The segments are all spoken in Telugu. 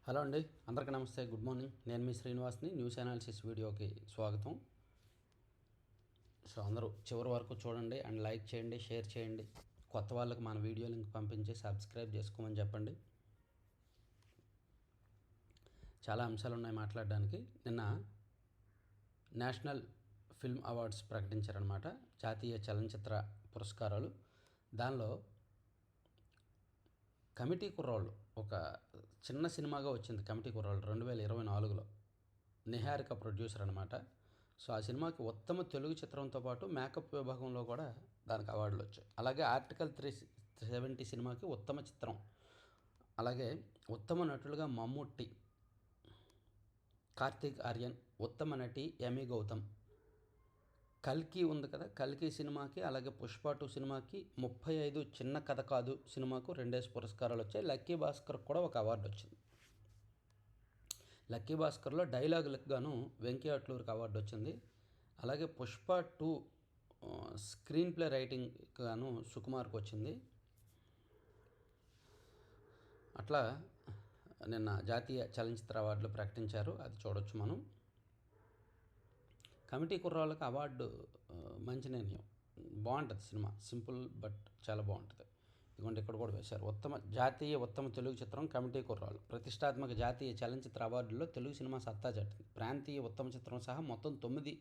హలో అండి, అందరికీ నమస్తే. Good morning. నేను మీ శ్రీనివాస్ని. న్యూస్ అనాలిసిస్ వీడియోకి స్వాగతం. సో అందరూ చివరి వరకు చూడండి అండ్ లైక్ చేయండి, షేర్ చేయండి. కొత్త వాళ్ళకి మన వీడియో లింక్ పంపించి సబ్స్క్రైబ్ చేసుకోమని చెప్పండి. చాలా అంశాలు ఉన్నాయి మాట్లాడడానికి. నిన్న నేషనల్ ఫిల్మ్ అవార్డ్స్ ప్రకటించారనమాట, జాతీయ చలనచిత్ర పురస్కారాలు. దానిలో కమిటీ కుర్రాళ్ళు ఒక చిన్న సినిమాగా వచ్చింది. కమిటీ కుర్రాళ్ళు 2024లో నిహారిక ప్రొడ్యూసర్ అనమాట. సో ఆ సినిమాకి ఉత్తమ తెలుగు చిత్రంతో పాటు మేకప్ విభాగంలో కూడా దానికి అవార్డులు వచ్చాయి. అలాగే ఆర్టికల్ 370 సినిమాకి ఉత్తమ చిత్రం, అలాగే ఉత్తమ నటులుగా మమ్ముట్టి, కార్తీక్ ఆర్యన్, ఉత్తమ నటి ఎమి గౌతమ్, కల్కి ఉంది కదా, కల్కి సినిమాకి, అలాగే పుష్ప 2 సినిమాకి, 35 చిన్న కథ కాదు సినిమాకు 2 పురస్కారాలు వచ్చాయి. లక్కీ భాస్కర్ కూడా ఒక అవార్డు వచ్చింది. లక్కీ భాస్కర్లో డైలాగులకు గాను వెంకీ అట్లూరికి అవార్డు వచ్చింది. అలాగే పుష్ప 2 స్క్రీన్ ప్లే రైటింగ్ గాను సుకుమార్కి వచ్చింది. అట్లా నిన్న జాతీయ చలనచిత్ర అవార్డులు ప్రకటించారు, అది చూడొచ్చు మనం. కమిటీ కుర్రాళ్ళకి అవార్డు మంచి నిర్ణయం, బాగుంటుంది సినిమా, సింపుల్ బట్ చాలా బాగుంటుంది. ఇదిగోండి ఇక్కడ కూడా వేశారు. ఉత్తమ తెలుగు చిత్రం కమిటీ కుర్రాళ్ళు. ప్రతిష్టాత్మక జాతీయ చలనచిత్ర అవార్డుల్లో తెలుగు సినిమా సత్తా చాటింది. ప్రాంతీయ ఉత్తమ చిత్రం సహా మొత్తం 9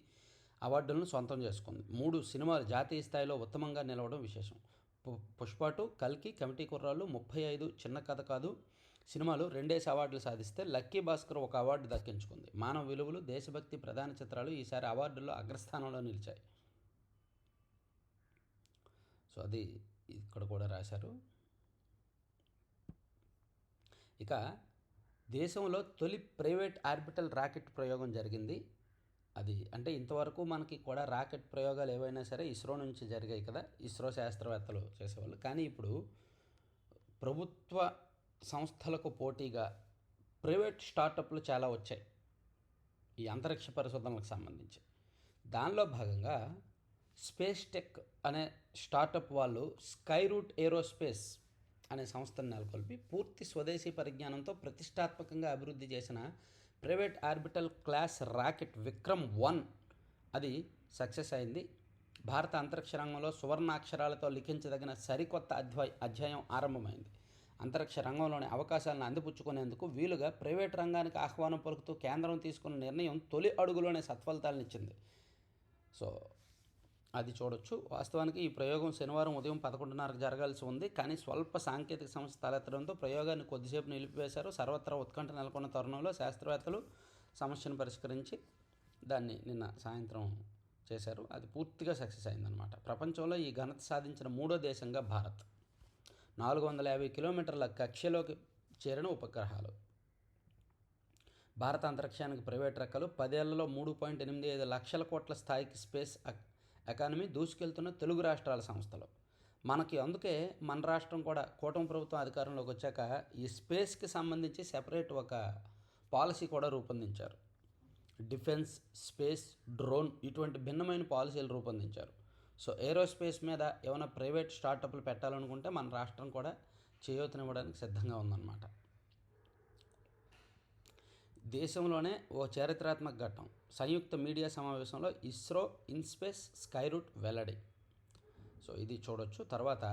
అవార్డులను సొంతం చేసుకుంది. 3 సినిమాలు జాతీయ స్థాయిలో ఉత్తమంగా నిలవడం విశేషం. పుష్ప 2, కల్కి, కమిటీ కుర్రాళ్ళు, 35 చిన్న కథ కాదు సినిమాలు 2 అవార్డులు సాధిస్తే లక్కీ భాస్కర్ ఒక అవార్డు దక్కించుకుంది. మానవ విలువలు, దేశభక్తి ప్రధాన చిత్రాలు ఈసారి అవార్డుల్లో అగ్రస్థానంలో నిలిచాయి. సో అది ఇక్కడ కూడా రాశారు. ఇక దేశంలో తొలి ప్రైవేట్ ఆర్బిటల్ రాకెట్ ప్రయోగం జరిగింది. అది అంటే ఇంతవరకు మనకి కూడా రాకెట్ ప్రయోగాలు ఏవైనా సరే ఇస్రో నుంచి జరిగాయి కదా, ఇస్రో శాస్త్రవేత్తలు చేసేవాళ్ళు. కానీ ఇప్పుడు ప్రభుత్వ సంస్థలకు పోటీగా ప్రైవేట్ స్టార్టప్లు చాలా వచ్చాయి ఈ అంతరిక్ష పరిశోధనలకు సంబంధించి. దానిలో భాగంగా స్పేస్ టెక్ అనే స్టార్టప్ వాళ్ళు స్కైరూట్ ఏరోస్పేస్ అనే సంస్థను నెలకొల్పి పూర్తి స్వదేశీ పరిజ్ఞానంతో ప్రతిష్టాత్మకంగా అభివృద్ధి చేసిన ప్రైవేట్ ఆర్బిటల్ క్లాస్ రాకెట్ విక్రమ్-1 అది సక్సెస్ అయింది. భారత అంతరిక్ష రంగంలో సువర్ణాక్షరాలతో లిఖించదగిన సరికొత్త అధ్యాయం ఆరంభమైంది. అంతరిక్ష రంగంలోని అవకాశాలను అందిపుచ్చుకునేందుకు వీలుగా ప్రైవేట్ రంగానికి ఆహ్వానం పలుకుతూ కేంద్రం తీసుకున్న నిర్ణయం తొలి అడుగులోనే సత్ఫలితాలనిచ్చింది. సో అది చూడొచ్చు. వాస్తవానికి ఈ ప్రయోగం శనివారం ఉదయం 11:30కు జరగాల్సి ఉంది, కానీ స్వల్ప సాంకేతిక సమస్య తలెత్తడంతో ప్రయోగాన్ని కొద్దిసేపు నిలిపివేశారు. సర్వత్రా ఉత్కంఠ నెలకొన్న తరుణంలో శాస్త్రవేత్తలు సమస్యను పరిష్కరించి దాన్ని నిన్న సాయంత్రం చేశారు. అది పూర్తిగా సక్సెస్ అయిందనమాట. ప్రపంచంలో ఈ ఘనత సాధించిన 3వ దేశంగా భారత్. 450 కిలోమీటర్ల కక్షలోకి చేరిన ఉపగ్రహాలు. భారత అంతరిక్షానికి ప్రైవేట్ రెక్కలు. 10 ఏళ్లలో 3.85 లక్షల కోట్ల స్థాయికి స్పేస్ ఎకానమీ దూసుకెళ్తున్న తెలుగు రాష్ట్రాల సంస్థలు. మనకి అందుకే మన రాష్ట్రం కూడా కూటమి ప్రభుత్వం అధికారంలోకి వచ్చాక ఈ స్పేస్కి సంబంధించి సెపరేట్ ఒక పాలసీ కూడా రూపొందించారు. డిఫెన్స్, స్పేస్, డ్రోన్ ఇటువంటి భిన్నమైన పాలసీలు రూపొందించారు. సో ఏరోస్పేస్ మీద ఏమైనా ప్రైవేట్ స్టార్టప్లు పెట్టాలనుకుంటే మన రాష్ట్రం కూడా చేయూతనివ్వడానికి సిద్ధంగా ఉందన్నమాట. దేశంలోనే ఓ చారిత్రాత్మక ఘట్టం. సంయుక్త మీడియా సమావేశంలో ఇస్రో, ఇన్స్పేస్, స్కైరూట్ వెల్లడి. సో ఇది చూడొచ్చు. తర్వాత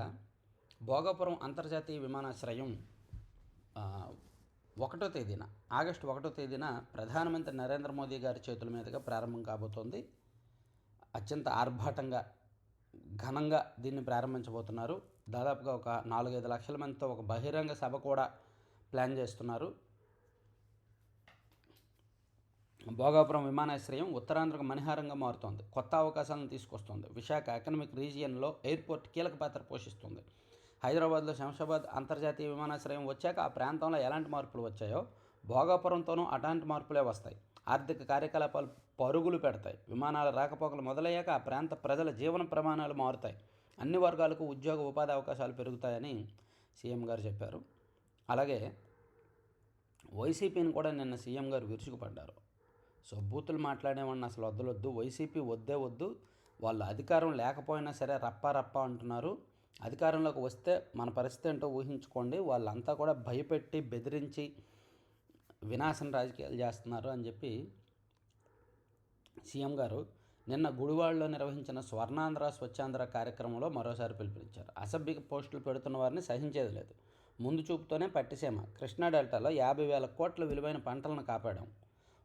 భోగాపురం అంతర్జాతీయ విమానాశ్రయం ఆగస్టు 1వ తేదీన ప్రధానమంత్రి నరేంద్ర మోదీ గారి చేతుల మీదుగా ప్రారంభం కాబోతోంది. అత్యంత ఆర్భాటంగా, ఘనంగా దీన్ని ప్రారంభించబోతున్నారు. దాదాపుగా ఒక 4-5 లక్షల మందితో ఒక బహిరంగ సభ కూడా ప్లాన్ చేస్తున్నారు. భోగాపురం విమానాశ్రయం ఉత్తరాంధ్రకు మణిహారంగా మారుతోంది, కొత్త అవకాశాలను తీసుకొస్తుంది. విశాఖ ఎకనామిక్ రీజియన్లో ఎయిర్పోర్ట్ కీలక పాత్ర పోషిస్తుంది. హైదరాబాద్లో శంషాబాద్ అంతర్జాతీయ విమానాశ్రయం వచ్చాక ఆ ప్రాంతంలో ఎలాంటి మార్పులు వచ్చాయో భోగాపురంతోనూ అట్లాంటి మార్పులే వస్తాయి. ఆర్థిక కార్యకలాపాలు పరుగులు పెడతాయి. విమానాల రాకపోకలు మొదలయ్యాక ఆ ప్రాంత ప్రజల జీవన ప్రమాణాలు మారుతాయి. అన్ని వర్గాలకు ఉద్యోగ ఉపాధి అవకాశాలు పెరుగుతాయని సీఎం గారు చెప్పారు. అలాగే వైసీపీని కూడా నిన్న సీఎం గారు విరుచుకుపడ్డారు. సో బూతులు మాట్లాడేవాడిని అసలు వద్దలొద్దు, వైసీపీ వద్దు, వాళ్ళు అధికారం లేకపోయినా సరే రప్ప అంటున్నారు, అధికారంలోకి వస్తే మన పరిస్థితి ఏంటో ఊహించుకోండి, వాళ్ళంతా కూడా భయపెట్టి బెదిరించి వినాశన రాజకీయాలు చేస్తున్నారు అని చెప్పి సీఎం గారు నిన్న గుడివాడలో నిర్వహించిన స్వర్ణాంధ్ర స్వచ్ఛాంధ్ర కార్యక్రమంలో మరోసారి పిలుపునిచ్చారు. అసభ్య పోస్టులు పెడుతున్న వారిని సహించేది లేదు. ముందు చూపుతోనే పట్టిసీమ. కృష్ణా డెల్టాలో 50,000 కోట్ల విలువైన పంటలను కాపాడాం.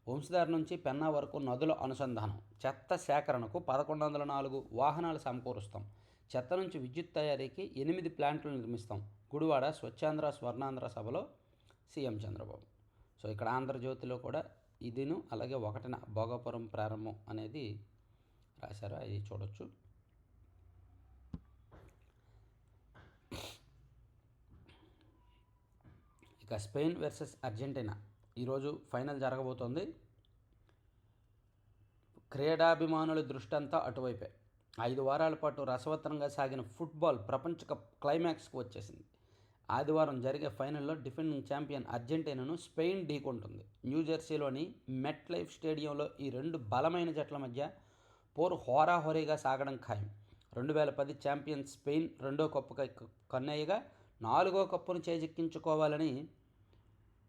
వంశధార నుంచి పెన్నా వరకు నదుల అనుసంధానం. చెత్త సేకరణకు 1104 వాహనాలు సమకూరుస్తాం. చెత్త నుంచి విద్యుత్ తయారీకి 8 ప్లాంట్లు నిర్మిస్తాం. గుడివాడ స్వచ్ఛాంధ్ర స్వర్ణాంధ్ర సభలో సీఎం చంద్రబాబు. సో ఇక్కడ ఆంధ్రజ్యోతిలో కూడా ఇదిను అలాగే 1న భోగాపురం ప్రారంభం అనేది రాశారు, అది చూడొచ్చు. ఇక స్పెయిన్ వర్సెస్ అర్జెంటీనా ఈరోజు ఫైనల్ జరగబోతోంది. క్రీడాభిమానుల దృష్టంతా అటువైపే. 5 వారాల పాటు రసవత్తరంగా సాగిన ఫుట్బాల్ ప్రపంచ కప్ క్లైమాక్స్కు వచ్చేసింది. ఆదివారం జరిగే ఫైనల్లో defending champion అర్జెంటీనాను Spain ఢీకొంటుంది. న్యూజెర్సీలోని Met Life స్టేడియంలో ఈ 2 బలమైన జట్ల మధ్య పోరు హోరాహోరీగా సాగడం ఖాయం. 2010 ఛాంపియన్ స్పెయిన్ 2వ కప్పుకై కన్నయ్యగా 4వ కప్పును చేజిక్కించుకోవాలని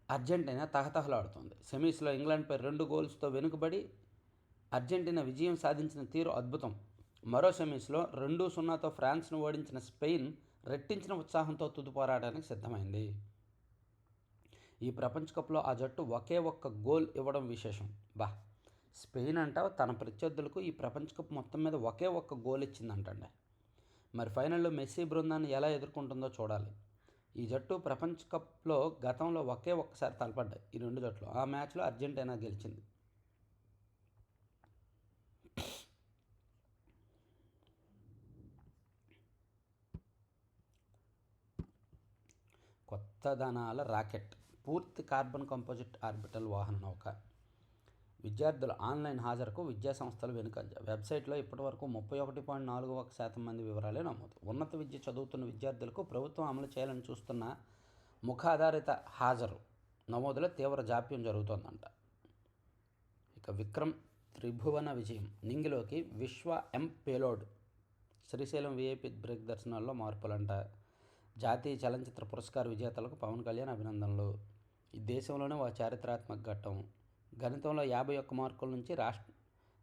అర్జెంటీనా తహతహలాడుతోంది. సెమీస్లో ఇంగ్లాండ్పై 2 గోల్స్తో వెనుకబడి అర్జెంటీనా విజయం సాధించిన తీరు అద్భుతం. మరో సెమీస్లో 2-0తో ఫ్రాన్స్ను ఓడించిన స్పెయిన్ రెట్టించిన ఉత్సాహంతో తుది పోరాటానికి సిద్ధమైంది. ఈ ప్రపంచ కప్లో ఆ జట్టు ఒకే ఒక్క గోల్ ఇవ్వడం విశేషం. స్పెయిన్ అంట తన ప్రత్యర్థులకు ఈ ప్రపంచ కప్ మొత్తం మీద ఒకే ఒక్క గోల్ ఇచ్చిందంటండి. మరి ఫైనల్లో మెస్సీ బృందాన్ని ఎలా ఎదుర్కొంటుందో చూడాలి. ఈ జట్టు ప్రపంచ కప్లో గతంలో ఒకే ఒక్కసారి తలపడ్డాయి ఈ 2 జట్లు. ఆ మ్యాచ్లో అర్జెంటీనా గెలిచింది. కొత్తదనాల రాకెట్ పూర్తి కార్బన్ కంపోజిట్ ఆర్బిటల్ వాహన నౌక. విద్యార్థుల ఆన్లైన్ హాజరుకు విద్యాసంస్థలు వెనుకంజ. వెబ్సైట్లో ఇప్పటివరకు 31.41% మంది వివరాలే నమోదు. ఉన్నత విద్య చదువుతున్న విద్యార్థులకు ప్రభుత్వం అమలు చేయాలని చూస్తున్న ముఖాధారిత హాజరు నమోదులో తీవ్ర జాప్యం జరుగుతోందంట. ఇక విక్రమ్ త్రిభువన విజయం. నింగిలోకి విశ్వ ఎం పేలోడ్. శ్రీశైలం వీఐపీ బ్రేక్ దర్శనాల్లో మార్పులంట. జాతీయ చలనచిత్ర పురస్కార విజేతలకు పవన్ కళ్యాణ్ అభినందనలు. ఈ దేశంలోనే ఒక చారిత్రాత్మక ఘట్టం. గణితంలో 51 మార్కుల నుంచి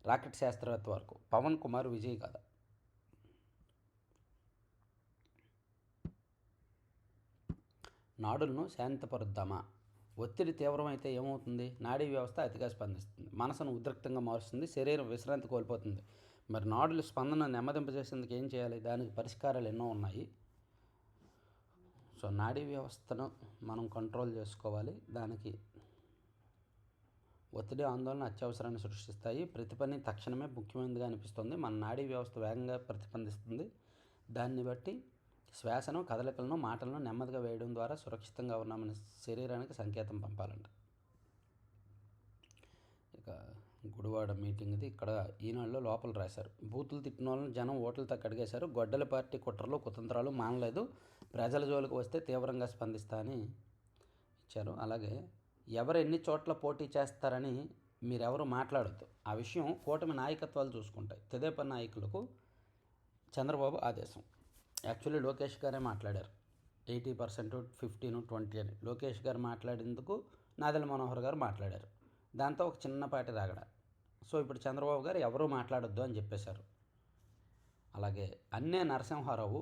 రాకెట్ శాస్త్రవేత్త వరకు పవన్ కుమార్ విజయ్ కథ. నాడులను శాంతపరుద్దామా? ఒత్తిడి తీవ్రమైతే ఏమవుతుంది? నాడీ వ్యవస్థ అతిగా స్పందిస్తుంది, మనసును ఉద్రిక్తంగా మారుస్తుంది, శరీరం విశ్రాంతి కోల్పోతుంది. మరి నాడుల స్పందన నెమ్మదింపజేసేందుకు ఏం చేయాలి? దానికి పరిష్కారాలు ఎన్నో ఉన్నాయి. సో నాడీ వ్యవస్థను మనం కంట్రోల్ చేసుకోవాలి. దానికి ఒత్తిడి, ఆందోళన అత్యవసరాన్ని సృష్టిస్తాయి. ప్రతి పని తక్షణమే ముఖ్యమైనదిగా అనిపిస్తుంది. మన నాడీ వ్యవస్థ వేగంగా ప్రతిస్పందిస్తుంది. దాన్ని బట్టి శ్వాసను, కదలికలను, మాటలను నెమ్మదిగా వేయడం ద్వారా సురక్షితంగా ఉన్నామని శరీరానికి సంకేతం పంపాలంట. ఇక గుడివాడ మీటింగ్ ఇది. ఇక్కడ ఈనాడులో లోపల రాశారు. బూతులు తిట్టిన వాళ్ళని జనం ఓట్లతో కడిగేశారు. గొడ్డల పార్టీ కుట్రలు కుతంత్రాలు మానలేదు. ప్రజల జోలికి వస్తే తీవ్రంగా స్పందిస్తా అని ఇచ్చారు. అలాగే ఎవరు ఎన్ని చోట్ల పోటీ చేస్తారని మీరెవరు మాట్లాడొద్దు. ఆ విషయం కూటమి నాయకత్వాలు చూసుకుంటాయి. తెదేపా నాయకులకు చంద్రబాబు ఆదేశం. యాక్చువల్లీ లోకేష్ గారే మాట్లాడారు. 80%, 15, 20 అని లోకేష్ గారు మాట్లాడేందుకు నాదెళ్ల మనోహర్ గారు మాట్లాడారు. దాంతో ఒక చిన్నపాటి రాగడ. సో ఇప్పుడు చంద్రబాబు గారు ఎవరూ మాట్లాడొద్దు అని చెప్పేశారు. అలాగే అన్నే నరసింహారావు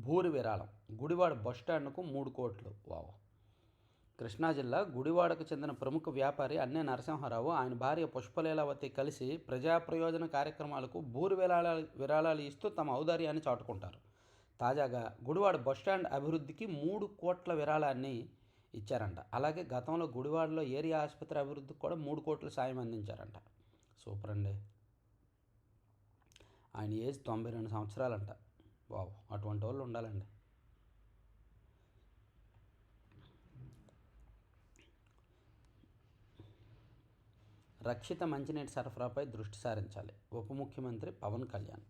భూరి విరాళం. గుడివాడ బస్టాండ్కు 3 కోట్లు. వావ్. కృష్ణా జిల్లా గుడివాడకు చెందిన ప్రముఖ వ్యాపారి అన్నే నరసింహారావు, ఆయన భార్య పుష్పలీలావతి కలిసి ప్రజా ప్రయోజన కార్యక్రమాలకు భూరి విరాళాలు ఇస్తూ తమ ఔదార్యాన్ని చాటుకుంటారు. తాజాగా గుడివాడ బస్టాండ్ అభివృద్ధికి 3 కోట్ల విరాళాన్ని ఇచ్చారంట. అలాగే గతంలో గుడివాడలో ఏరియా ఆసుపత్రి అభివృద్ధికి కూడా 3 కోట్ల సాయం అందించారంట. సూపర్ అండి. ఆయన ఏజ్ 92 సంవత్సరాలంట. వావ్, అటువంటి వాళ్ళు ఉండాలండి. రక్షిత మంచినీటి సరఫరాపై దృష్టి సారించాలి. ఉప ముఖ్యమంత్రి పవన్ కళ్యాణ్.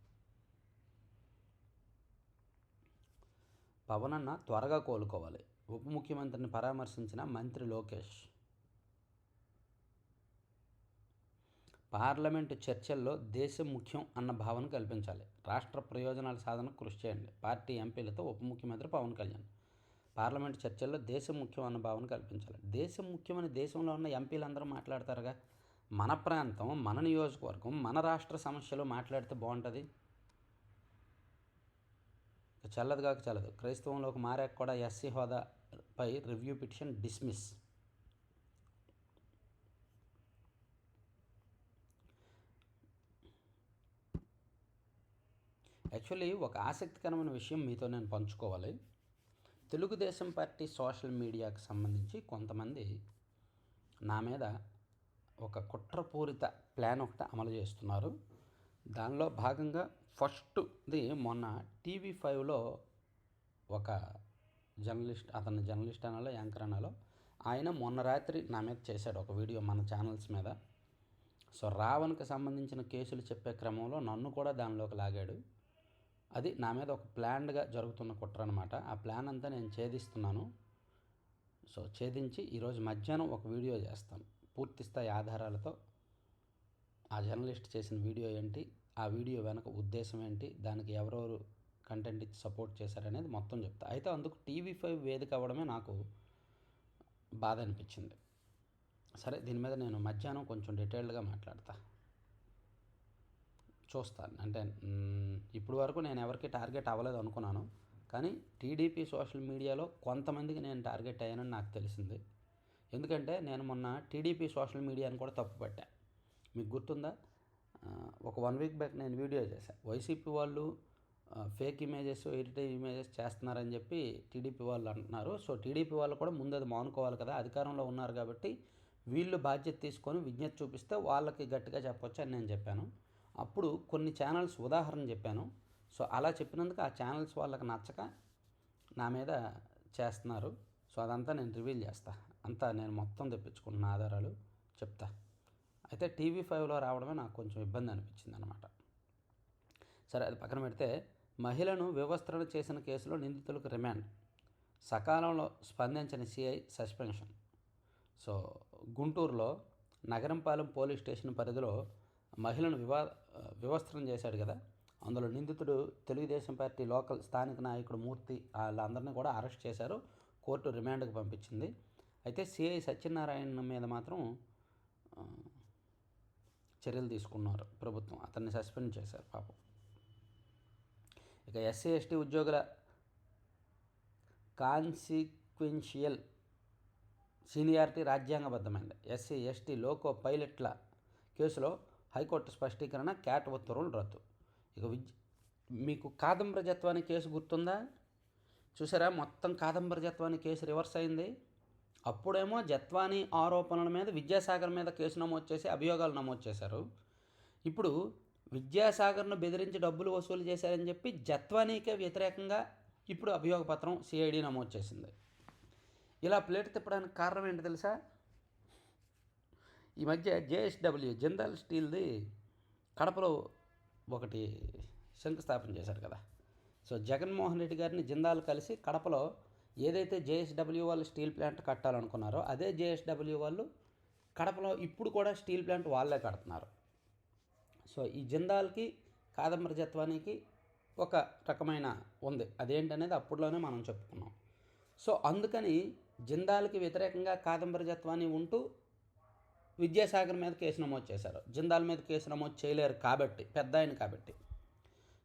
పవన్ అన్న త్వరగా కోలుకోవాలి. ఉప ముఖ్యమంత్రిని పరామర్శించిన మంత్రి లోకేష్. పార్లమెంటు చర్చల్లో దేశం ముఖ్యం అన్న భావన కల్పించాలి. రాష్ట్ర ప్రయోజనాల సాధనకు కృషి చేయండి. పార్టీ ఎంపీలతో ఉప ముఖ్యమంత్రి పవన్ కళ్యాణ్. పార్లమెంట్ చర్చల్లో దేశం ముఖ్యం అన్న భావన కల్పించాలి. దేశం ముఖ్యమని దేశంలో ఉన్న ఎంపీలందరూ మాట్లాడతారుగా. మన ప్రాంతం, మన నియోజకవర్గం, మన రాష్ట్ర సమస్యలు మాట్లాడితే బాగుంటుంది. చల్లదు కాక చల్లదు. క్రైస్తవంలోకి మారాక కూడా ఎస్సీ హోదాపై రివ్యూ పిటిషన్ డిస్మిస్. యాక్చువల్లీ ఒక ఆసక్తికరమైన విషయం మీతో నేను పంచుకోవాలి. తెలుగుదేశం పార్టీ సోషల్ మీడియాకు సంబంధించి కొంతమంది నా మీద ఒక కుట్రపూరిత ప్లాన్ ఒకటి అమలు చేస్తున్నారు. దానిలో భాగంగా ఫస్ట్ది మొన్న TV5లో ఒక జర్నలిస్ట్, అతన్ని జర్నలిస్ట్ అనాలో యాంకర్ అనాలో, ఆయన మొన్న రాత్రి నా మీద చేశాడు ఒక వీడియో మన ఛానల్స్ మీద. సో రావణ్కి సంబంధించిన కేసులు చెప్పే క్రమంలో నన్ను కూడా దానిలోకి లాగాడు. అది నా మీద ఒక ప్లాన్డ్గా జరుగుతున్న కుట్ర అనమాట. ఆ ప్లాన్ అంతా నేను ఛేదిస్తున్నాను. సో ఛేదించి ఈరోజు మధ్యాహ్నం ఒక వీడియో చేస్తాను పూర్తిస్థాయి ఆధారాలతో. ఆ జర్నలిస్ట్ చేసిన వీడియో ఏంటి, ఆ వీడియో వెనక ఉద్దేశం ఏంటి, దానికి ఎవరెవరు కంటెంట్ ఇచ్చి సపోర్ట్ చేశారనేది మొత్తం చెప్తా. అయితే అందుకు TV5 వేదిక అవ్వడమే నాకు బాధ అనిపించింది. సరే, దీని మీద నేను మధ్యాహ్నం కొంచెం డీటెయిల్డ్గా మాట్లాడతా. చూస్తాను. అంటే ఇప్పుడు వరకు నేను ఎవరికి టార్గెట్ అవ్వలేదు అనుకున్నాను, కానీ టీడీపీ సోషల్ మీడియాలో కొంతమందికి నేను టార్గెట్ అయ్యానని నాకు తెలిసింది. ఎందుకంటే నేను మొన్న టీడీపీ సోషల్ మీడియాని కూడా తప్పుపట్టా. మీకు గుర్తుందా, ఒక 1 వీక్ బ్యాక్ నేను వీడియో చేశాను. వైసీపీ వాళ్ళు ఫేక్ ఇమేజెస్, ఎడిటివ్ ఇమేజెస్ చేస్తున్నారని చెప్పి టీడీపీ వాళ్ళు అంటున్నారు. సో టీడీపీ వాళ్ళు కూడా ముందు అది మానుకోవాలి కదా, అధికారంలో ఉన్నారు కాబట్టి వీళ్ళు బాధ్యత తీసుకొని విజ్ఞత చూపిస్తే వాళ్ళకి గట్టిగా చెప్పొచ్చు అని నేను చెప్పాను. అప్పుడు కొన్ని ఛానల్స్ ఉదాహరణ చెప్పాను. సో అలా చెప్పినందుకు ఆ ఛానల్స్ వాళ్ళకి నచ్చక నా మీద చేస్తున్నారు. సో అదంతా నేను రివీల్ చేస్తా. అంతా నేను మొత్తం తెప్పించుకుంటున్న ఆధారాలు చెప్తా. అయితే TV5లో రావడమే నాకు కొంచెం ఇబ్బంది అనిపించింది అనమాట. సరే, అది పక్కన పెడితే, మహిళను వివస్త్రణ చేసిన కేసులో నిందితులకు రిమాండ్, సకాలంలో స్పందించని సిఐ సస్పెన్షన్. సో గుంటూరులో నగరంపాలెం పోలీస్ స్టేషన్ పరిధిలో మహిళను వివస్త్రం చేశాడు కదా, అందులో నిందితుడు తెలుగుదేశం పార్టీ లోకల్ స్థానిక నాయకుడు మూర్తి, వాళ్ళందరినీ కూడా అరెస్ట్ చేశారు. కోర్టు రిమాండ్కి పంపించింది. అయితే సిఐ సత్యనారాయణ మీద మాత్రం చర్యలు తీసుకున్నారు ప్రభుత్వం. అతన్ని సస్పెండ్ చేశారు పాపం. ఇక SC/ST ఉద్యోగుల కాన్సిక్వెన్షియల్ సీనియారిటీ రాజ్యాంగబద్ధమైంది. SC/ST లోకో పైలట్ల కేసులో హైకోర్టు స్పష్టీకరణ, క్యాట్ ఉత్తర్వులు రద్దు. ఇక మీకు కాదంబరి జత్వాని కేసు గుర్తుందా? చూసారా, మొత్తం కాదంబరి జత్వాని కేసు రివర్స్ అయింది. అప్పుడేమో జత్వాని ఆరోపణల మీద విద్యాసాగర్ మీద కేసు నమోదు చేసి అభియోగాలు నమోదు చేశారు. ఇప్పుడు విద్యాసాగర్ను బెదిరించి డబ్బులు వసూలు చేశారని చెప్పి జత్వానీకే వ్యతిరేకంగా ఇప్పుడు అభియోగ పత్రం CID నమోదు చేసింది. ఇలా ప్లేట్ తిప్పడానికి కారణం ఏంటి తెలుసా? ఈ మధ్య JSW జిందాల్ స్టీల్ది కడపలో ఒకటి శంకుస్థాపన చేశారు కదా. సో జగన్మోహన్ రెడ్డి గారిని జిందాల్ కలిసి కడపలో ఏదైతే JSW వాళ్ళు స్టీల్ ప్లాంట్ కట్టాలనుకున్నారో అదే JSW వాళ్ళు కడపలో ఇప్పుడు కూడా స్టీల్ ప్లాంట్ వాళ్ళే కడుతున్నారు. సో ఈ జిందాల్కి కాదంబరి జత్వానికి ఒక రకమైన ఉంది, అదేంటనేది అప్పుడులోనే మనం చెప్పుకున్నాం. సో అందుకని జిందాల్కి వ్యతిరేకంగా కాదంబరి జత్వాని ఉంటూ విద్యాసాగర్ మీద కేసు నమోదు చేశారు. జిందాల్ మీద కేసు నమోదు చేయలేరు కాబట్టి, పెద్ద ఆయన కాబట్టి.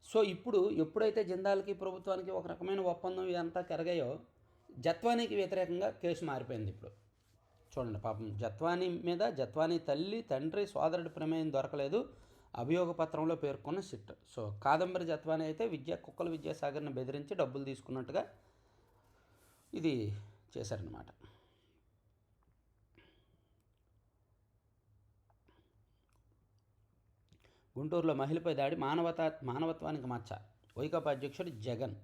సో ఇప్పుడు ఎప్పుడైతే జిందాల్కి ప్రభుత్వానికి ఒక రకమైన ఒప్పందం ఇదంతా కరగాయో, జత్వానీకి వ్యతిరేకంగా కేసు మారిపోయింది. ఇప్పుడు చూడండి, పాపం జత్వానీ మీద జత్వానీ తల్లి, తండ్రి, సోదరుడి ప్రమేయం దొరకలేదు అభియోగ పత్రంలో పేర్కొన్న సిట్. సో కాదంబరి జత్వానీ అయితే కుక్కల విద్యాసాగర్ని బెదిరించి డబ్బులు తీసుకున్నట్టుగా ఇది చేశారనమాట. గుంటూరులో మహిళపై దాడి, మానవత్వానికి మచ్చ. వైకాపా అధ్యక్షుడు జగన్.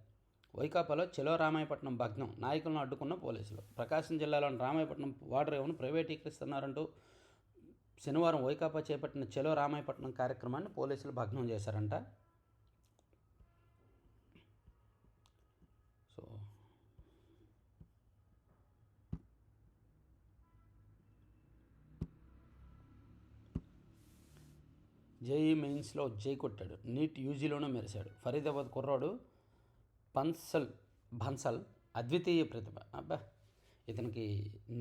వైకాపాలో చెలో రామాయపట్నం భగ్నం, నాయకులను అడ్డుకున్న పోలీసులు. ప్రకాశం జిల్లాలోని రామాయపట్నం వాటర్ రేవును ప్రైవేటీకరిస్తున్నారంటూ శనివారం వైకాపా చేపట్టిన చెలో రామాయపట్నం కార్యక్రమాన్ని పోలీసులు భగ్నం చేశారంట. సో JEE మెయిన్స్లో జై కొట్టాడు, నీట్ UGలోనే మెరిశాడు. ఫరీదాబాద్ కుర్రాడు బన్సల్ అద్వితీయ ప్రతిభ. అబ్బా! ఇతనికి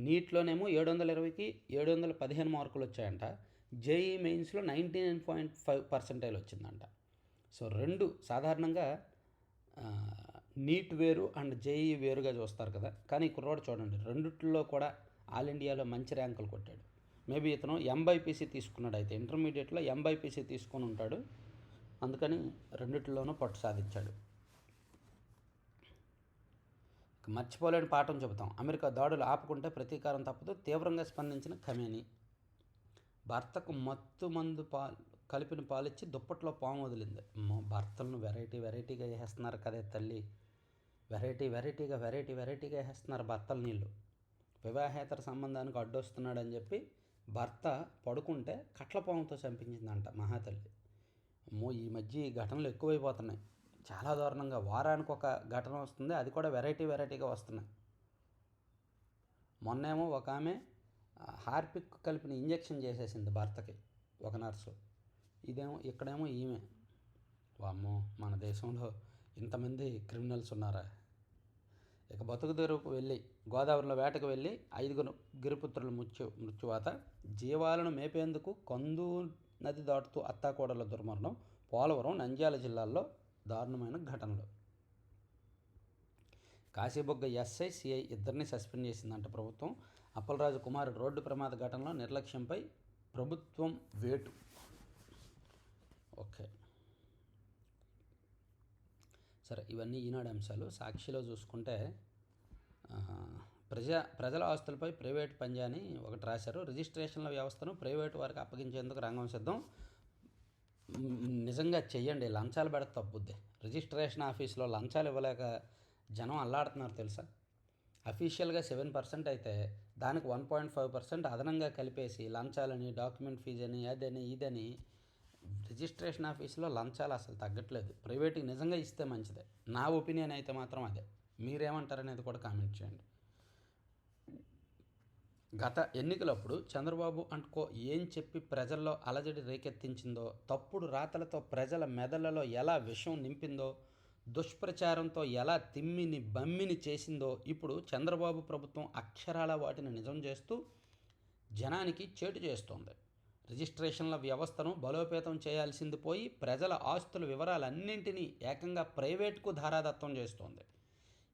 నీట్‌లోనేమో 720కి 715 మార్కులు వచ్చాయంట. జేఈఈ మెయిన్స్‌లో 99.5% వచ్చిందంట. సో 2 సాధారణంగా నీట్ వేరు అండ్ జేఈఈ వేరుగా చూస్తారు కదా, కానీ ఈ కుర్రోడు చూడండి రెండిట్లో కూడా ఆల్ ఇండియాలో మంచి ర్యాంకులు కొట్టాడు. మేబీ ఇతను ఎంబైపీసీ తీసుకున్నాడు, అయితే ఇంటర్మీడియట్లో ఎంబైపీసీ తీసుకొని ఉంటాడు, అందుకని రెండిట్లోనూ పట్టు సాధించాడు. మర్చిపోలేని పాఠం చెబుతాం. అమెరికా దాడులు ఆపుకుంటే ప్రతీకారం తప్పదు, తీవ్రంగా స్పందించిన ఖమేని. భర్తకు మత్తు మందు కలిపిన పాలిచ్చి దుప్పట్లో పాము వదిలింది. భర్తలను వెరైటీగా వేసేస్తున్నారు కదే తల్లి, వెరైటీగా వేసేస్తున్నారు భర్తల నీళ్ళు. వివాహేతర సంబంధానికి అడ్డొస్తున్నాడని చెప్పి భర్త పడుకుంటే కట్లపాముతో చంపించిందంట మహాతల్లి. ఈ మధ్య ఈ ఘటనలు ఎక్కువైపోతున్నాయి, చాలా దారుణంగా. వారానికి ఒక ఘటన వస్తుంది, అది కూడా వెరైటీగా వస్తున్నాయి. మొన్నేమో ఒక ఆమె హార్పిక్ కలిపిన ఇంజెక్షన్ చేసేసింది భర్తకి, ఒక నర్సు. ఇక్కడేమో ఈమె. వామ్మో, మన దేశంలో ఇంతమంది క్రిమినల్స్ ఉన్నారా? ఇక బతుకు తెరువుకు వెళ్ళి గోదావరిలో వేటకు వెళ్ళి 5 గిరిపుత్రుల మృత్యువాత. జీవాలను మేపేందుకు కందు నది దాటుతూ అత్తాకోడల దుర్మరణం. పోలవరం, నంద్యాల జిల్లాల్లో దారుణమైన ఘటనలు. కాశీబొగ్గ ఎస్ఐ, సిఐ ఇద్దరిని సస్పెండ్ చేసిందంట ప్రభుత్వం. అప్పలరాజు కుమారుడు రోడ్డు ప్రమాద ఘటనలో నిర్లక్ష్యంపై ప్రభుత్వం వేటు. ఓకే, సరే, ఇవన్నీ ఈనాడు అంశాలు. సాక్షిలో చూసుకుంటే ప్రజల ఆస్తులపై ప్రైవేట్ పంజా అని ఒకటి రాశారు. రిజిస్ట్రేషన్ల వ్యవస్థను ప్రైవేటు వారికి అప్పగించేందుకు రంగం సిద్ధం. నిజంగా చెయ్యండి, లంచాలు పెడితే తప్పుద్ది. రిజిస్ట్రేషన్ ఆఫీస్లో లంచాలు ఇవ్వలేక జనం అల్లాడుతున్నారు తెలుసా. అఫీషియల్గా 7% అయితే దానికి 1.5% అదనంగా కలిపేసి లంచాలని, డాక్యుమెంట్ ఫీజు అని, అదని ఇదని. రిజిస్ట్రేషన్ ఆఫీసులో లంచాలు అసలు తగ్గట్లేదు. ప్రైవేట్కి నిజంగా ఇస్తే మంచిదే, నా ఒపీనియన్ అయితే మాత్రం అదే. మీరేమంటారనేది కూడా కామెంట్ చేయండి. గత ఎన్నికలప్పుడు చంద్రబాబు అండ్కో ఏం చెప్పి ప్రజల్లో అలజడి రేకెత్తించిందో, తప్పుడు రాతలతో ప్రజల మెదళ్లలో ఎలా విషం నింపిందో, దుష్ప్రచారంతో ఎలా తిమ్మిని బమ్మిని చేసిందో, ఇప్పుడు చంద్రబాబు ప్రభుత్వం అక్షరాల వాటిని నిజం చేస్తూ జనానికి చేటు చేస్తోంది. రిజిస్ట్రేషన్ల వ్యవస్థను బలోపేతం చేయాల్సింది పోయి ప్రజల ఆస్తుల వివరాలన్నింటినీ ఏకంగా ప్రైవేట్కు ధారాదత్తం చేస్తోంది.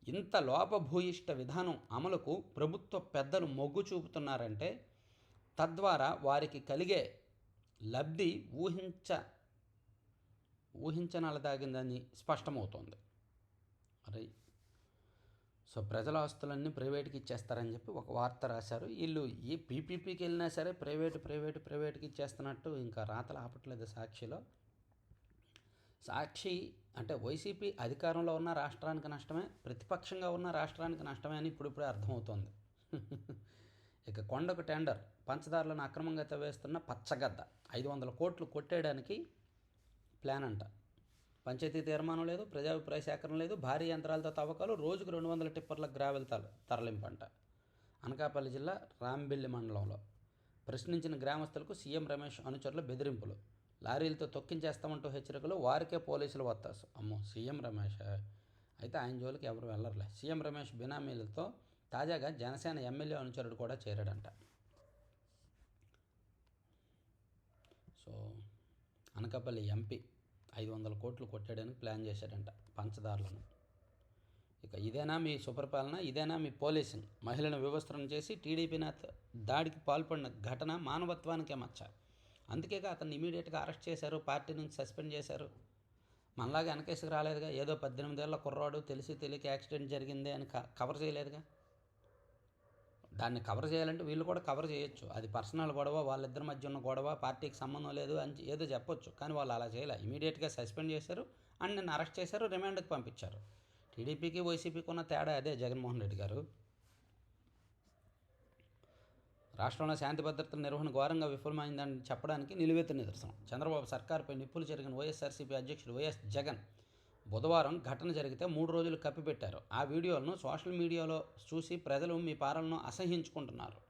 ఇంత లోపభూయిష్ట విధానం అమలుకు ప్రభుత్వ పెద్దలు మొగ్గు చూపుతున్నారంటే తద్వారా వారికి కలిగే లబ్ధి ఊహించనలదాగిందని స్పష్టమవుతోంది. అరే, సో ప్రజల ఆస్తులన్నీ ప్రైవేట్కి ఇచ్చేస్తారని చెప్పి ఒక వార్త రాశారు. వీళ్ళు ఏ పీపీపీకి వెళ్ళినా సరే ప్రైవేట్కి ఇచ్చేస్తున్నట్టు ఇంకా రాతలు ఆపట్లేదు సాక్షిలో. సాక్షి అంటే వైసీపీ అధికారంలో ఉన్న రాష్ట్రానికి నష్టమే, ప్రతిపక్షంగా ఉన్న రాష్ట్రానికి నష్టమే అని ఇప్పుడిప్పుడే అర్థమవుతోంది. ఇక కొండకు టెండర్, పంచదారులను అక్రమంగా తవ్వేస్తున్న పచ్చగద్ద 500 కోట్లు కొట్టేయడానికి ప్లాన్ అంట. పంచాయతీ తీర్మానం లేదు, ప్రజాభిప్రాయ సేకరణ లేదు, భారీ యంత్రాలతో తవ్వకాలు, రోజుకు 200 టిప్పర్ల గ్రావెల్ తరలింపంట. అనకాపల్లి జిల్లా రాంబిల్లి మండలంలో ప్రశ్నించిన గ్రామస్తులకు సీఎం రమేష్ అనుచరుల బెదిరింపులు. లారీలతో తొక్కించేస్తామంటూ హెచ్చరికలు, వారికే పోలీసులు వత్తాసు. అమ్మో, సీఎం రమేష్ అయితే ఆయన జోలికి ఎవరు వెళ్ళరులే. సీఎం రమేష్ బినామీలతో తాజాగా జనసేన ఎమ్మెల్యే అనుచరుడు కూడా చేరాడంట. సో అనకాపల్లి ఎంపీ 500 కోట్లు కొట్టాడని ప్లాన్ చేశాడంట పంచదారులను. ఇక ఇదేనా మీ సుపరిపాలన, ఇదేనా మీ పోలీసింగ్? మహిళను వివస్త్రం చేసి టీడీపీ నేత దాడికి పాల్పడిన ఘటన మానవత్వానికే మచ్చ. అందుకేగా అతన్ని ఇమీడియట్గా అరెస్ట్ చేశారు, పార్టీ నుంచి సస్పెండ్ చేశారు. మనలాగా వెనకేసుకు రాలేదుగా. ఏదో 18 ఏళ్ల కుర్రాడు తెలియక యాక్సిడెంట్ జరిగింది అని కవర్ చేయలేదుగా. దాన్ని కవర్ చేయాలంటే వీళ్ళు కూడా కవర్ చేయొచ్చు. అది పర్సనల్ గొడవ, వాళ్ళిద్దరి మధ్య ఉన్న గొడవ, పార్టీకి సంబంధం లేదు అని ఏదో చెప్పొచ్చు. కానీ వాళ్ళు అలా చేయలే. ఇమీడియట్గా సస్పెండ్ చేశారు అండ్ నిన్ను అరెస్ట్ చేశారు, రిమాండ్కి పంపించారు. టీడీపీకి వైసీపీకి ఉన్న తేడా అదే. జగన్మోహన్ రెడ్డి గారు రాష్ట్రంలో శాంతి భద్రతల నిర్వహణ ఘోరంగా విఫలమైందని చెప్పడానికి నిలువెత్తు నిదర్శనం. చంద్రబాబు సర్కారుపై నిప్పులు చెరిగిన వైఎస్ఆర్సీపీ అధ్యక్షుడు వైఎస్ జగన్ బుధవారం ఘటన జరిగితే 3 రోజులు కప్పిపెట్టారు. ఆ వీడియోలను సోషల్ మీడియాలో చూసి ప్రజలు మీ పాలనను అసహ్యించుకుంటున్నారు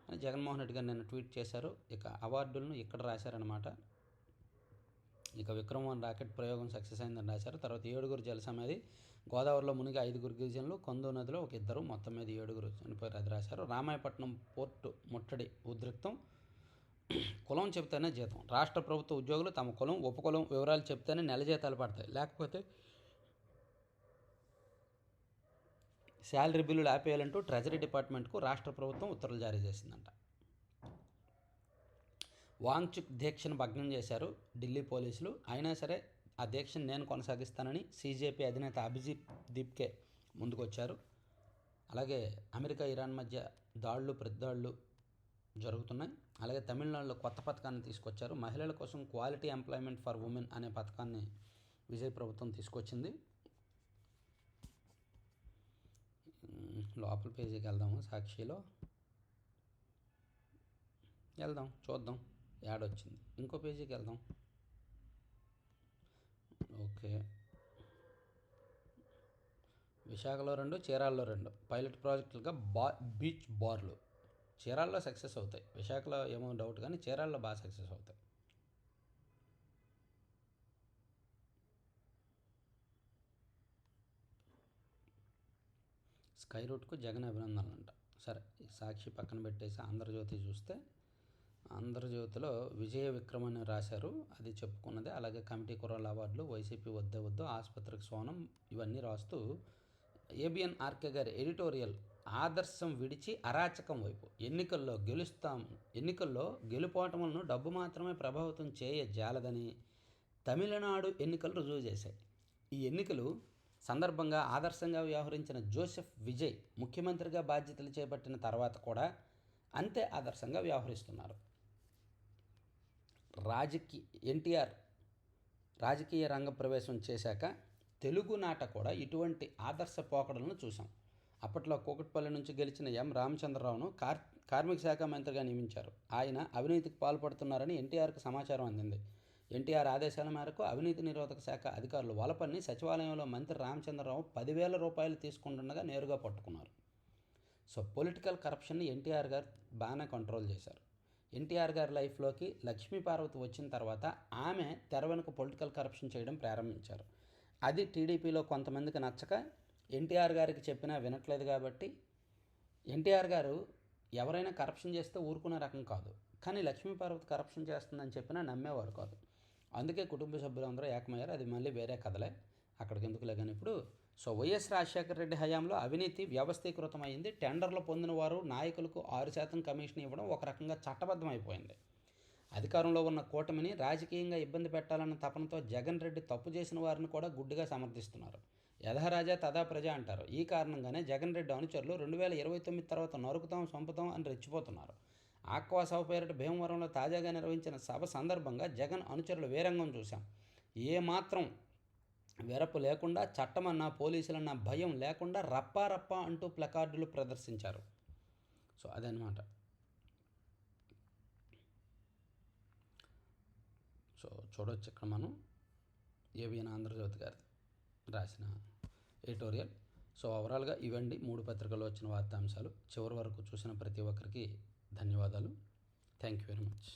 అని జగన్మోహన్ రెడ్డి గారు నిన్న ట్వీట్ చేశారు. ఇక అవార్డులను ఇక్కడ రాశారనమాట. ఇక విక్రమ్ రాకెట్ ప్రయోగం సక్సెస్ అయిందని రాశారు. తర్వాత 7 జల సమాధి, గోదావరిలో మునిగి 5 గిరిజనులు, కొందు నదిలో ఒక ఇద్దరు, మొత్తం మీద 7 చనిపోయారు. అది రాశారు. రామాయపట్నం పోర్టు ముట్టడి ఉద్రిక్తం. కులం చెప్తేనే జీతం. రాష్ట్ర ప్రభుత్వ ఉద్యోగులు తమ కులం, ఉపకులం వివరాలు చెప్తేనే నెల జీతాలు పడతాయి, లేకపోతే శాలరీ బిల్లులు ఆపేయాలంటూ ట్రెజరీ డిపార్ట్మెంట్కు రాష్ట్ర ప్రభుత్వం ఉత్తర్వులు జారీ చేసిందంట. వాంగ్చుక్ దీక్షను భగ్నం చేశారు ఢిల్లీ పోలీసులు. అయినా సరే ఆ దీక్షను నేను కొనసాగిస్తానని సీజేపీ అధినేత అభిజిత్ దీప్కే ముందుకొచ్చారు. అలాగే అమెరికా, ఇరాన్ మధ్య దాడులు, ప్రతిదాడులు జరుగుతున్నాయి. అలాగే తమిళనాడులో కొత్త పథకాన్ని తీసుకొచ్చారు. మహిళల కోసం క్వాలిటీ ఎంప్లాయ్మెంట్ ఫర్ ఉమెన్ అనే పథకాన్ని విజయ్ ప్రభుత్వం తీసుకొచ్చింది. లోపల పేజీకి వెళ్దాము. సాక్షిలో వెళ్దాం, చూద్దాం యాడ్ వచ్చింది. ఇంకో పేజీకి వెళ్దాం. ఓకే, విశాఖలో 2, చీరాల్లో 2 పైలట్ ప్రాజెక్టులుగా బీచ్ బార్లు. చీరాల్లో సక్సెస్ అవుతాయి, విశాఖలో ఏమో డౌట్, కానీ చీరాల్లో బాగా సక్సెస్ అవుతాయి. స్కై రూట్కు జగన్ అభినందనలు అంట. సరే, సాక్షి పక్కన పెట్టేసి ఆంధ్రజ్యోతి చూస్తే, ఆంధ్రజ్యోతిలో విజయ విక్రమ్ అని రాశారు, అది చెప్పుకున్నదే. అలాగే కమిటీ కుర్రాల అవార్డులు, వైసీపీ వద్దే వద్దు, ఆసుపత్రికి సోనం, ఇవన్నీ రాస్తూ ఏబిఎన్ ఆర్కే గారి ఎడిటోరియల్, ఆదర్శం విడిచి అరాచకం వైపు. ఎన్నికల్లో గెలుపోటములను డబ్బు మాత్రమే ప్రభావితం చేయజాలదని తమిళనాడు ఎన్నికలు రుజువు చేశాయి. ఈ ఎన్నికలు సందర్భంగా ఆదర్శంగా వ్యవహరించిన జోసెఫ్ విజయ్ ముఖ్యమంత్రిగా బాధ్యతలు చేపట్టిన తర్వాత కూడా అంతే ఆదర్శంగా వ్యవహరిస్తున్నారు. ఎన్టీఆర్ రాజకీయ రంగ ప్రవేశం చేశాక తెలుగునాట కూడా ఇటువంటి ఆదర్శ పోకడలను చూసాం. అప్పట్లో కూకట్పల్లి నుంచి గెలిచిన ఎం రామచంద్రరావును కార్మిక శాఖ మంత్రిగా నియమించారు. ఆయన అవినీతికి పాల్పడుతున్నారని ఎన్టీఆర్కు సమాచారం అందింది. ఎన్టీఆర్ ఆదేశాల మేరకు అవినీతి నిరోధక శాఖ అధికారులు వలపన్ని సచివాలయంలో మంత్రి రామచంద్రరావు 10,000 రూపాయలు తీసుకుంటుండగా నేరుగా పట్టుకున్నారు. సో పొలిటికల్ కరప్షన్ని ఎన్టీఆర్ గారు బాగానే కంట్రోల్ చేశారు. ఎన్టీఆర్ గారి లైఫ్లోకి లక్ష్మీపార్వతి వచ్చిన తర్వాత ఆమె తెర వెనుక పొలిటికల్ కరప్షన్ చేయడం ప్రారంభించారు. అది టీడీపీలో కొంతమందికి నచ్చక ఎన్టీఆర్ గారికి చెప్పినా వినట్లేదు. కాబట్టి ఎన్టీఆర్ గారు ఎవరైనా కరప్షన్ చేస్తే ఊరుకునే రకం కాదు, కానీ లక్ష్మీపార్వతి కరప్షన్ చేస్తుందని చెప్పినా నమ్మేవారు కాదు. అందుకే కుటుంబ సభ్యులందరూ ఏకమయ్యారు. అది మళ్ళీ వేరే కథలే, అక్కడికి ఎందుకులే. కానీ ఇప్పుడు వైఎస్ రాజశేఖర రెడ్డి హయాంలో అవినీతి వ్యవస్థీకృతమైంది. టెండర్లు పొందిన వారు నాయకులకు 6% కమిషన్ ఇవ్వడం ఒక రకంగా చట్టబద్ధమైపోయింది. అధికారంలో ఉన్న కూటమిని రాజకీయంగా ఇబ్బంది పెట్టాలన్న తపనతో జగన్ రెడ్డి తప్పు చేసిన వారిని కూడా గుడ్డిగా సమర్థిస్తున్నారు. యథారాజా తథా ప్రజ అంటారు. ఈ కారణంగానే జగన్ రెడ్డి అనుచరులు 2029 తర్వాత నరుకుతాం, చంపుతాం అని రెచ్చిపోతున్నారు. ఆక్వా సభ పేరిట భీమవరంలో తాజాగా నిర్వహించిన సభ సందర్భంగా జగన్ అనుచరులు వీరంగం చూశాం. ఏమాత్రం వెరపు లేకుండా, చట్టమన్నా పోలీసులన్నా భయం లేకుండా రప్పా అంటూ ప్లకార్డులు ప్రదర్శించారు. సో అదనమాట. సో చూడవచ్చు ఇక్కడ మనం ఏబిఎన్ ఆంధ్రజ్యోతి గారి రాసిన ఎడిటోరియల్. సో ఓవరాల్గా ఇవండి 3 పత్రికల్లో వచ్చిన వార్తాంశాలు. చివరి వరకు చూసిన ప్రతి ఒక్కరికి ధన్యవాదాలు. Thank you very much.